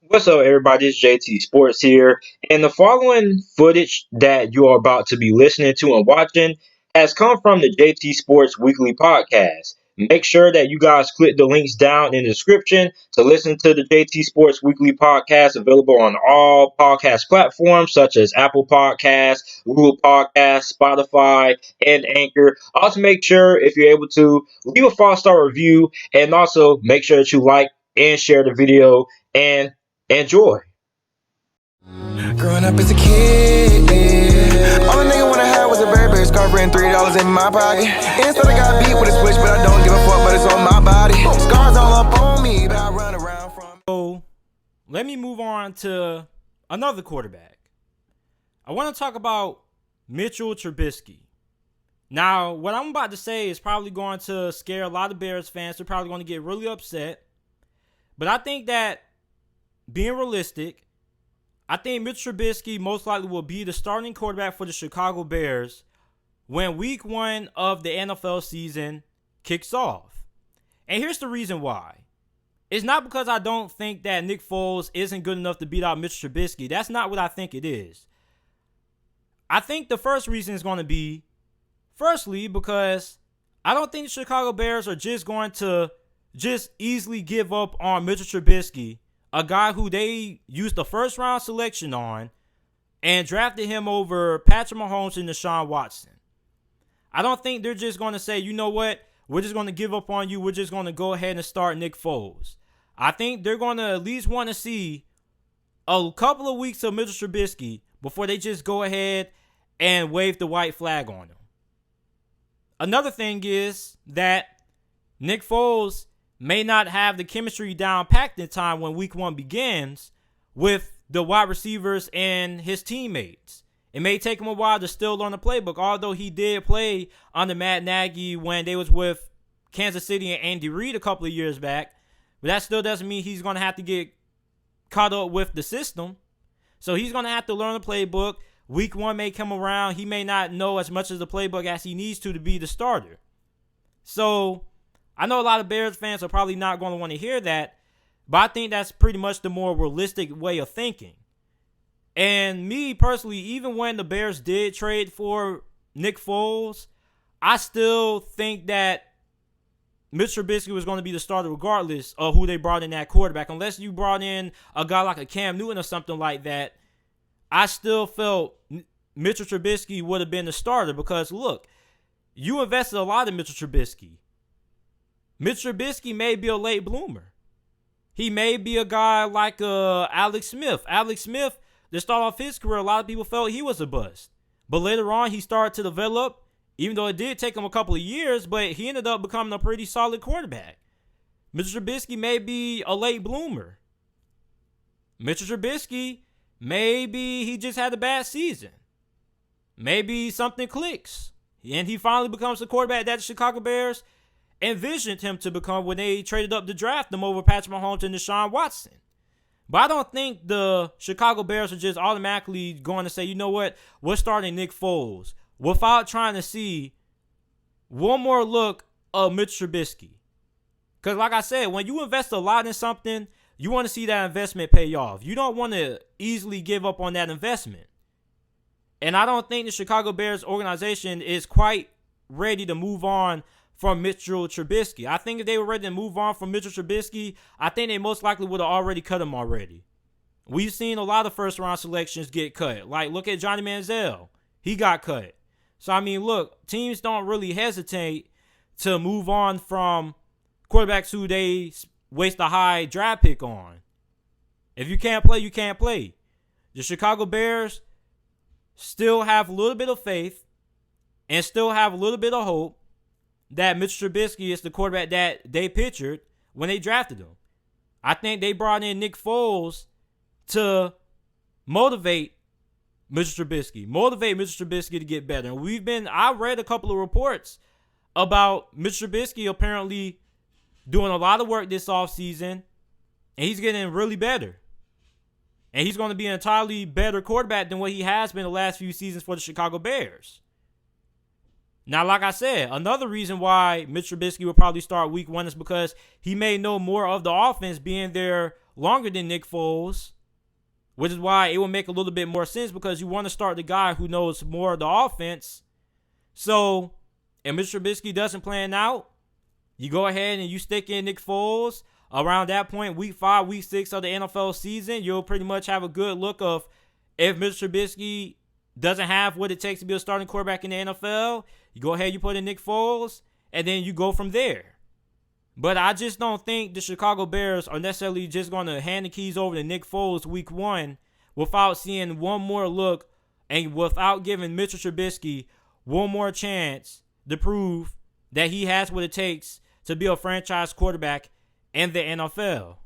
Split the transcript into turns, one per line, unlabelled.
What's up, everybody? It's JT Sports here, and the following footage that you are about to be listening to and watching has come from the JT Sports Weekly Podcast. Make sure that you guys click the links down in the description to listen to the JT Sports Weekly Podcast, available on all podcast platforms such as Apple Podcasts, Google Podcasts, Spotify, and Anchor. Also, make sure if you're able to leave a 5-star review, and also make sure that you like and share the video. And enjoy.
Growing up as a kid, yeah. All a nigga wanna have was a Burberry scarf and $3 in my pocket. Instead I got beat with a switch, but I don't give a fuck, but it's on my body. Scars all up on me, but I run around from.
So let me move on to another quarterback. I want to talk about Mitchell Trubisky. Now, what I'm about to say is probably going to scare a lot of Bears fans. They're probably going to get really upset. But I think that, being realistic, I think Mitch Trubisky most likely will be the starting quarterback for the Chicago Bears when week 1 of the NFL season kicks off. And here's the reason why. It's not because I don't think that Nick Foles isn't good enough to beat out Mitch Trubisky. That's not what I think it is. I think the first reason is going to be, firstly, because I don't think the Chicago Bears are just going to just easily give up on Mitchell Trubisky, a guy who they used the first round selection on and drafted him over Patrick Mahomes and Deshaun Watson. I don't think they're just going to say, you know what, we're just going to give up on you. We're just going to go ahead and start Nick Foles. I think they're going to at least want to see a couple of weeks of Mitchell Trubisky before they just go ahead and wave the white flag on him. Another thing is that Nick Foles may not have the chemistry down packed in time when week 1 begins with the wide receivers and his teammates. It may take him a while to still learn the playbook, although he did play under Matt Nagy when they was with Kansas City and Andy Reid a couple of years back. But that still doesn't mean he's going to have to get caught up with the system. So he's going to have to learn the playbook. Week 1 may come around. He may not know as much of the playbook as he needs to be the starter. So I know a lot of Bears fans are probably not going to want to hear that, but I think that's pretty much the more realistic way of thinking. And me personally, even when the Bears did trade for Nick Foles, I still think that Mitch Trubisky was going to be the starter regardless of who they brought in that quarterback. Unless you brought in a guy like a Cam Newton or something like that, I still felt Mitchell Trubisky would have been the starter because, look, you invested a lot in Mitchell Trubisky. Mitch Trubisky may be a late bloomer. He may be a guy like Alex Smith. Alex Smith, to start off his career, a lot of people felt he was a bust. But later on, he started to develop, even though it did take him a couple of years, but he ended up becoming a pretty solid quarterback. Mitchell Trubisky may be a late bloomer. Mitchell Trubisky, maybe he just had a bad season. Maybe something clicks, and he finally becomes the quarterback that the Chicago Bears envisioned him to become when they traded up to draft him over Patrick Mahomes and Deshaun Watson. But I don't think the Chicago Bears are just automatically going to say, you know what, we're starting Nick Foles without trying to see one more look of Mitch Trubisky. Because like I said, when you invest a lot in something, you want to see that investment pay off. You don't want to easily give up on that investment. And I don't think the Chicago Bears organization is quite ready to move on from Mitchell Trubisky. I think if they were ready to move on from Mitchell Trubisky, I think they most likely would have already cut him already. We've seen a lot of first-round selections get cut. Like, look at Johnny Manziel. He got cut. So, I mean, look, teams don't really hesitate to move on from quarterbacks who they waste a high draft pick on. If you can't play, you can't play. The Chicago Bears still have a little bit of faith and still have a little bit of hope that Mitch Trubisky is the quarterback that they pictured when they drafted him. I think they brought in Nick Foles to motivate Mitch Trubisky to get better. And I read a couple of reports about Mitch Trubisky apparently doing a lot of work this offseason, and he's getting really better. And he's going to be an entirely better quarterback than what he has been the last few seasons for the Chicago Bears. Now, like I said, another reason why Mitch Trubisky will probably start week 1 is because he may know more of the offense being their longer than Nick Foles, which is why it will make a little bit more sense because you want to start the guy who knows more of the offense. So, if Mr. Trubisky doesn't plan out, you go ahead and you stick in Nick Foles. Around that point, week 5, week 6 of the NFL season, you'll pretty much have a good look of if Mr. Trubisky doesn't have what it takes to be a starting quarterback in the NFL, you go ahead, you put in Nick Foles, and then you go from there. But I just don't think the Chicago Bears are necessarily just going to hand the keys over to Nick Foles week 1 without seeing one more look and without giving Mitchell Trubisky one more chance to prove that he has what it takes to be a franchise quarterback in the NFL.